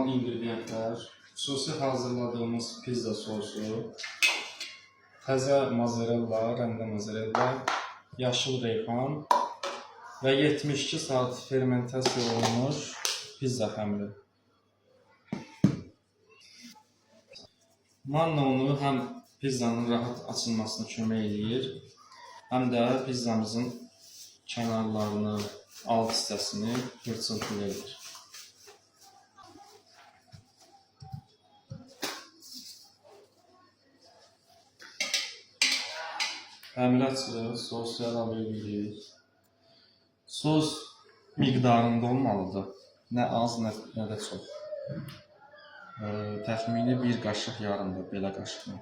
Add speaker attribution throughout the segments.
Speaker 1: qalan ingredientlər: xüsusi hazırladığımız pizza sosu, təzə mozzarella, rəndə mozzarella, yaşıl reyhan və 72 saat fermentasiya olunmuş pizza xəmiri. Manna unu həm pizzanın rahat açılmasına kömək edir, həm də pizzamızın kənarlarını, alt hissəsini hırçıltı edir. Xəmiri açırıq, sosu əlavə edirik. Sos miqdarında olmalıdır, nə az, nə də çox. Təxmini bir qaşıq yarımdır, belə qaşıqla.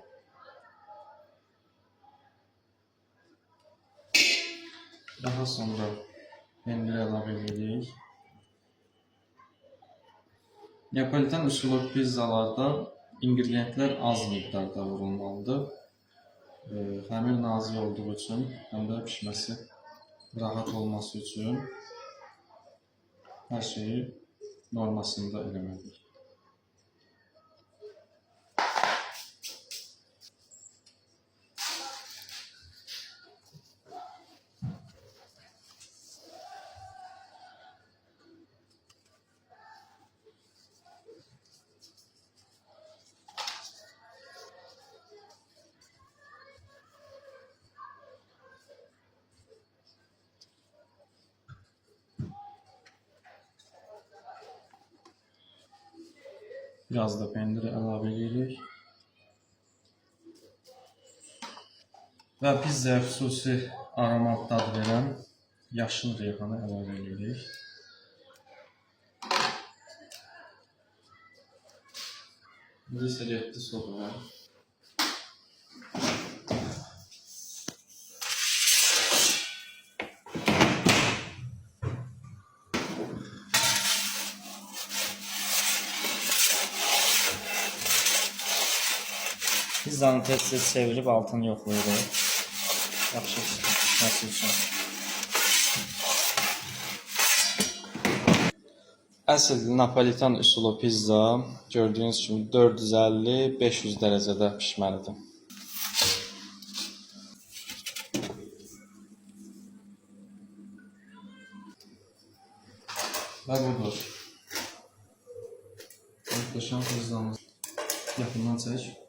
Speaker 1: Daha sonra pendiri əlavə edirik. Neapolitan üsulu pizzalarda ingredientlər az miqdarda vurulmalıdır. Xəmir nazik olduğu üçün, həm də pişməsi rahat olması üçün hər şeyi normasında eləməliyik. Biraz da pendiri əlavə edirik. Və pizzaya xüsusi aromat dad verən yaşıl reyhanı əlavə edirik. İndi isə getdi sobaya. Pizzanı tez-tez çevirib altını yoxlayırıq. Yaxşı pişməsi üçün. Əsl Napolitan üsulu pizza gördüyünüz kimi 450-500 dərəcədə pişməlidir. Və budur. Muhteşem pizzamız. Yaxından çək.